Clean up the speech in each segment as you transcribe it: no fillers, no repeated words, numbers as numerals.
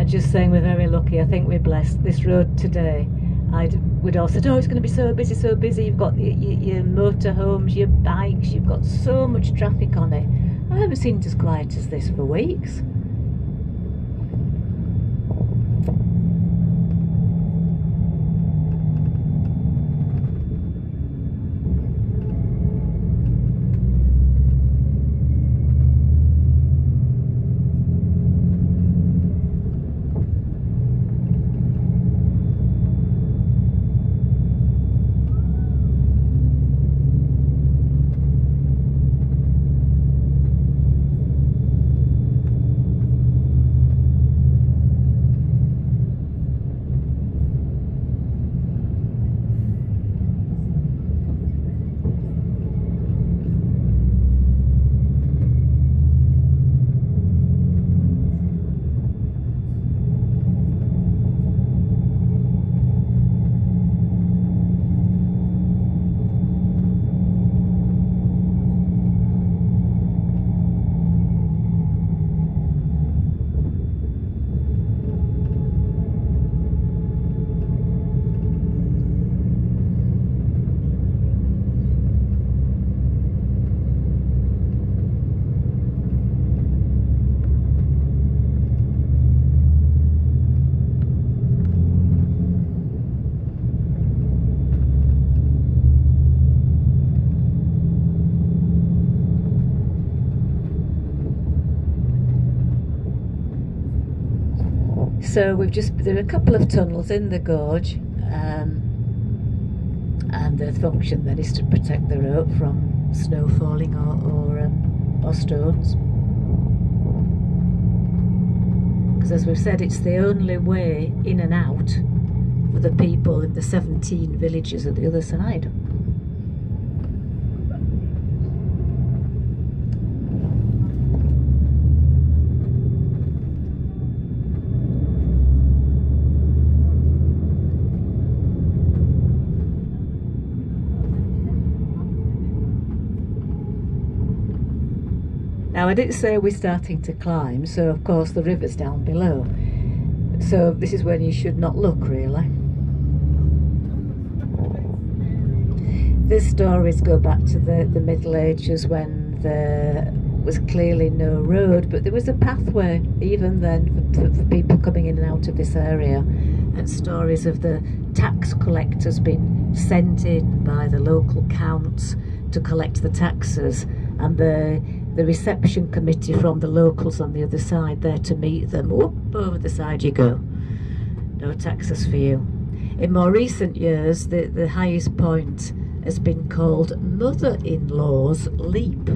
just saying we're very lucky. I think we're blessed. This road today, we'd all said, oh, it's going to be so busy, so busy. You've got your motorhomes, your bikes, you've got so much traffic on it. I haven't seen it as quiet as this for weeks. So there are a couple of tunnels in the gorge, and the function then is to protect the road from snow falling or stones. Because as we've said, it's the only way in and out for the people in the 17 villages at the other side. Now I did say we're starting to climb, so of course the river's down below. So this is when you should not look, really. These stories go back to the Middle Ages when there was clearly no road, but there was a pathway even then for people coming in and out of this area. And stories of the tax collectors being sent in by the local counts to collect the taxes, and the reception committee from the locals on the other side there to meet them. Whoop, over the side you go. No taxes for you. In more recent years, the highest point has been called Mother-in-law's Leap.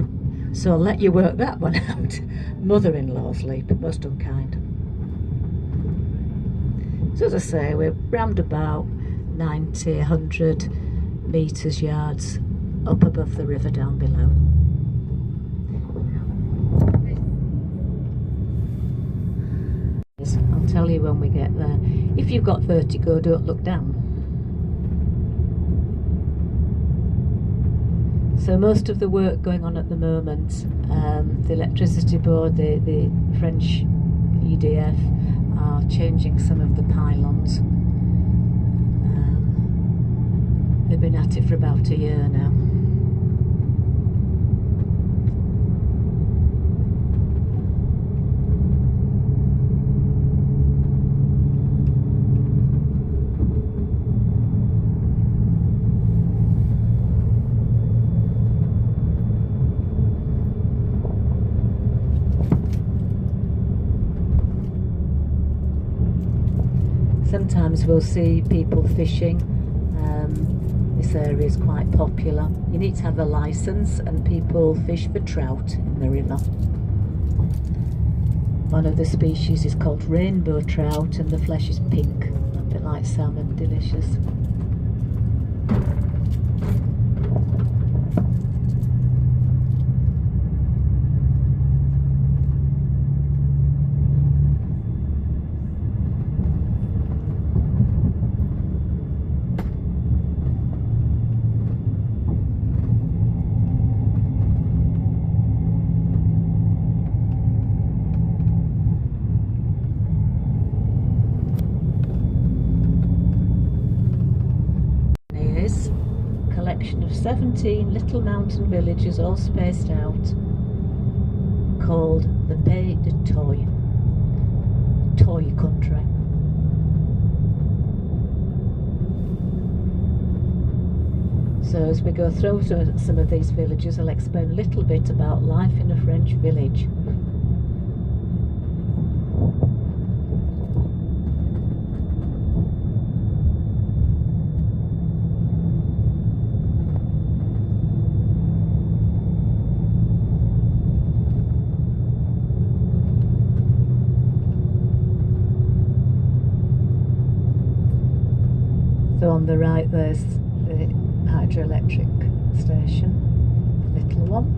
So I'll let you work that one out. Mother-in-law's Leap, most unkind. So as I say, we're round about 90, 100 metres, yards up above the river down below. I'll tell you when we get there. If you've got vertigo, don't look down. So most of the work going on at the moment, the electricity board, the French EDF are changing some of the pylons. They've been at it for about a year now. Sometimes we'll see people fishing. This area is quite popular. You need to have a license, and people fish for trout in the river. One of the species is called rainbow trout, and the flesh is pink, a bit like salmon, delicious. collection of 17 little mountain villages all spaced out, called the Pays de Toy, Toy Country. So as we go through some of these villages, I'll explain a little bit about life in a French village. So on the right there's the hydroelectric station, little one.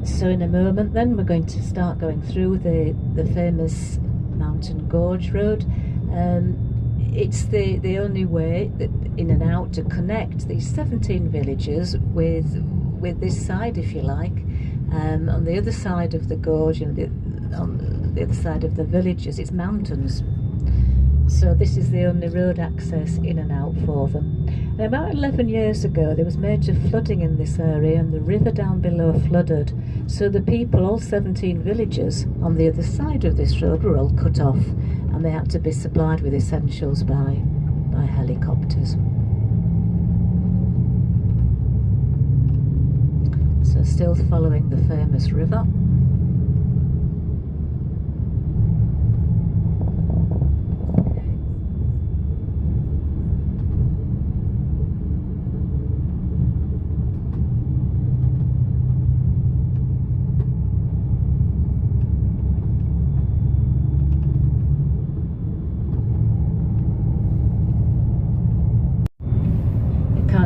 So in a moment then we're going to start going through the famous Mountain Gorge Road. It's the only way that in and out to connect these 17 villages with this side, if you like. On the other side of the gorge and on the other side of the villages it's mountains. So this is the only road access in and out for them. And about 11 years ago there was major flooding in this area and the river down below flooded. So the people, all 17 villages on the other side of this road, were all cut off and they had to be supplied with essentials by helicopters. So still following the famous river.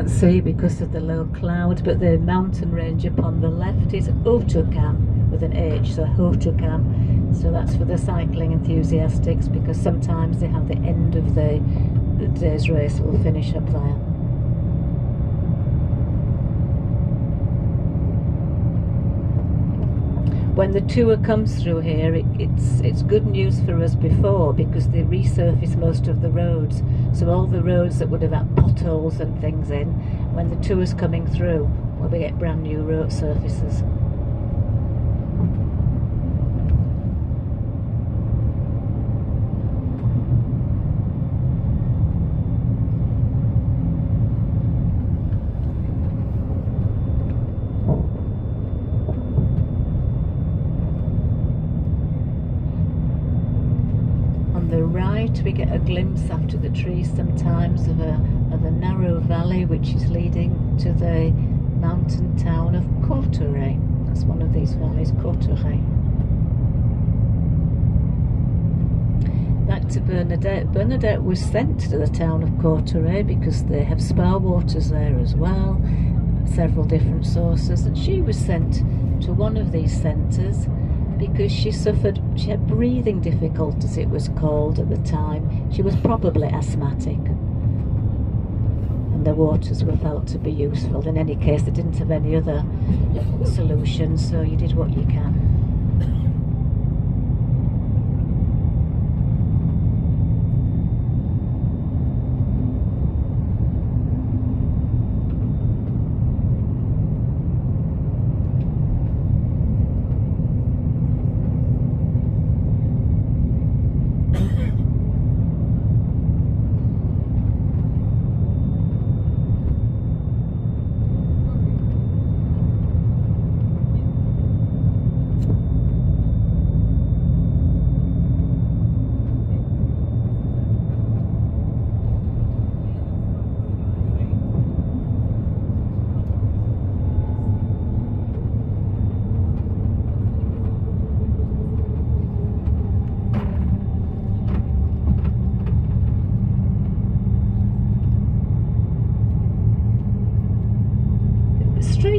See because of the low cloud, but the mountain range upon the left is Hautocam with an H, so Hautocam. So that's for the cycling enthusiasts, because sometimes they have the end of the day's race will finish up there. When the tour comes through here, it's good news for us before, because they resurface most of the roads. So all the roads that would have had potholes and things in, when the tour's coming through, well, we get brand new road surfaces. We get a glimpse after the trees sometimes of a narrow valley which is leading to the mountain town of Courtrai. That's one of these valleys, Courtrai. Back to Bernadette. Bernadette was sent to the town of Courtrai because they have spa waters there as well, several different sources, and she was sent to one of these centres because she had breathing difficulties, it was called at the time. She was probably asthmatic and the waters were felt to be useful. In any case, they didn't have any other solution, so you did what you can.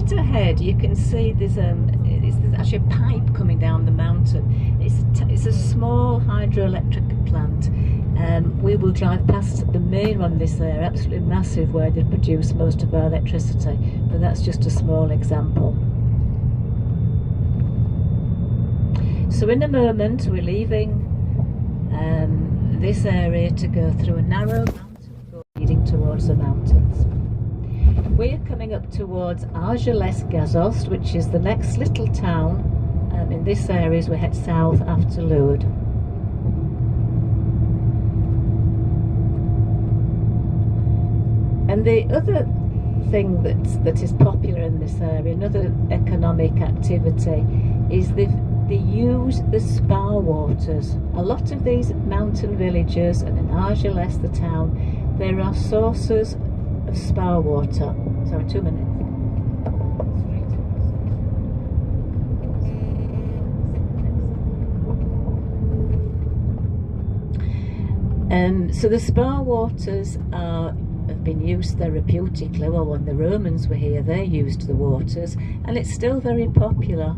straight ahead you can see there's actually a pipe coming down the mountain. It's a small hydroelectric plant. We will drive past the main one this area, absolutely massive, where they produce most of our electricity, but that's just a small example. So in a moment we're leaving this area to go through a narrow mountain road leading towards the mountains. We're coming up towards Argelès-Gazost, which is the next little town in this area as we head south after Lourdes. And the other thing that is popular in this area, another economic activity, is they use the spa waters. A lot of these mountain villages, and in Argelès, the town, there are sources of spa water. Sorry, 2 minutes. So the spa waters have been used therapeutically. Well, when the Romans were here, they used the waters, and it's still very popular.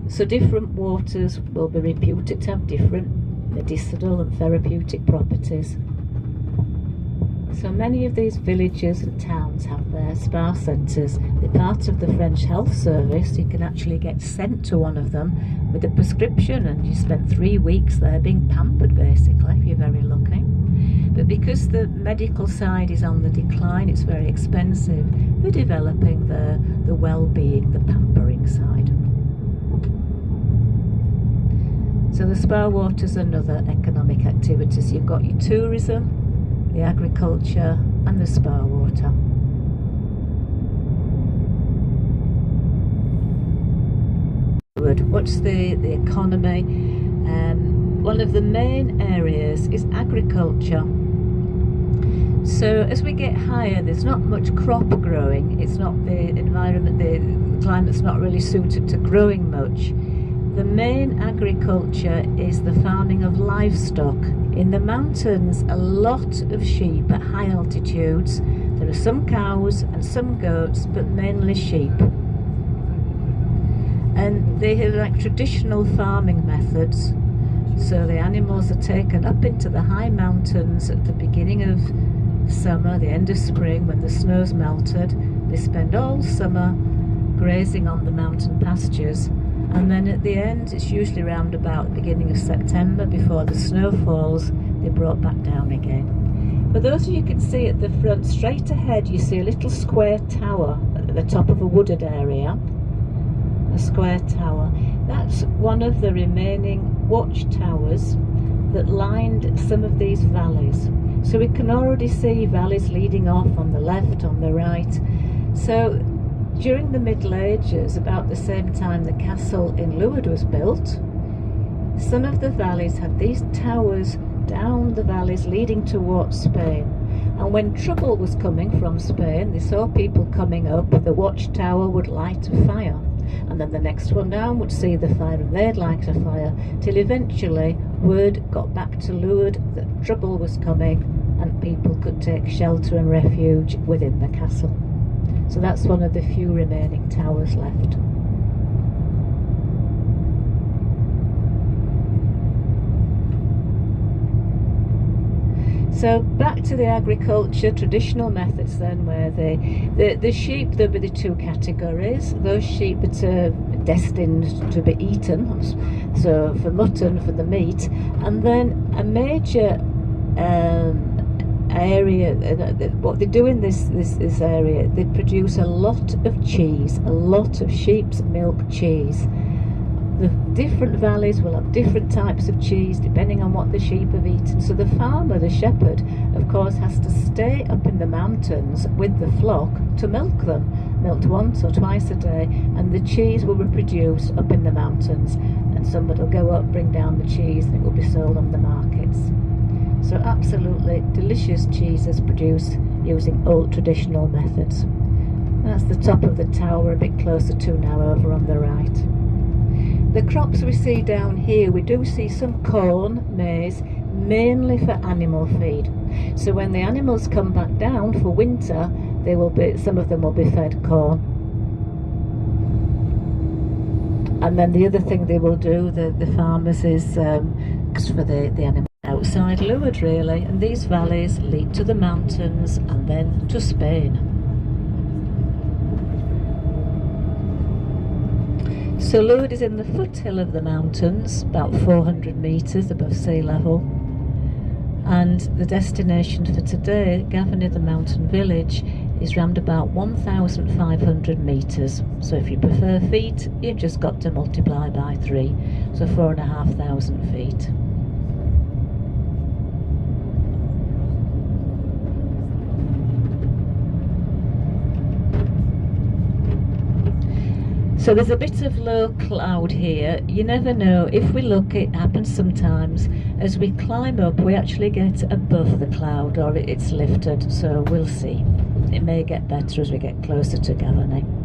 So different waters will be reputed to have different medicinal and therapeutic properties. So many of these villages and towns have their spa centres. They're part of the French health service. You can actually get sent to one of them with a prescription, and you spend 3 weeks there being pampered, basically, if you're very lucky. But because the medical side is on the decline, it's very expensive, they're developing the well-being, the pampering side. So the spa water is another economic activity. So you've got your tourism, the agriculture and the spa water. What's the economy? One of the main areas is agriculture. So as we get higher, there's not much crop growing. It's not the environment, the climate's not really suited to growing much. The main agriculture is the farming of livestock. In the mountains, a lot of sheep at high altitudes. There are some cows and some goats, but mainly sheep. And they have like traditional farming methods. So the animals are taken up into the high mountains at the beginning of summer, the end of spring, when the snow's melted. They spend all summer grazing on the mountain pastures. And then at the end, it's usually around about the beginning of September, before the snow falls, they're brought back down again. For those of you can see at the front, straight ahead, you see a little square tower at the top of a wooded area. A square tower. That's one of the remaining watchtowers that lined some of these valleys. So we can already see valleys leading off on the left, on the right. So during the Middle Ages, about the same time the castle in Lourdes was built, some of the valleys had these towers down the valleys leading towards Spain. And when trouble was coming from Spain, they saw people coming up, the watchtower would light a fire. And then the next one down would see the fire and they'd light a fire, till eventually word got back to Lourdes that trouble was coming and people could take shelter and refuge within the castle. So that's one of the few remaining towers left. So back to the agriculture, traditional methods then, where the sheep, there'll be the two categories. Those sheep that are destined to be eaten, so for mutton, for the meat, and then a major area, what they do in this area, they produce a lot of cheese, a lot of sheep's milk cheese. The different valleys will have different types of cheese depending on what the sheep have eaten. So the farmer, the shepherd, of course, has to stay up in the mountains with the flock to milk them, milked once or twice a day, and the cheese will be produced up in the mountains. And somebody will go up, bring down the cheese, and it will be sold on the markets. So absolutely delicious cheeses produced using old traditional methods. That's the top of the tower, a bit closer to now over on the right. The crops we see down here, we do see some corn, maize, mainly for animal feed. So when the animals come back down for winter, they will be, some of them will be fed corn. And then the other thing they will do, the farmers, is for the animals outside lured really, and these valleys lead to the mountains and then to Spain. So Lourdes is in the foothill of the mountains, about 400 metres above sea level, and the destination for today, Gavin the mountain village, is round about 1,500 metres. So if you prefer feet, you've just got to multiply by 3, so 4,500 feet. So there's a bit of low cloud here. You never know. If we look, it happens sometimes. As we climb up, we actually get above the cloud, or it's lifted. So we'll see. It may get better as we get closer to Gavin.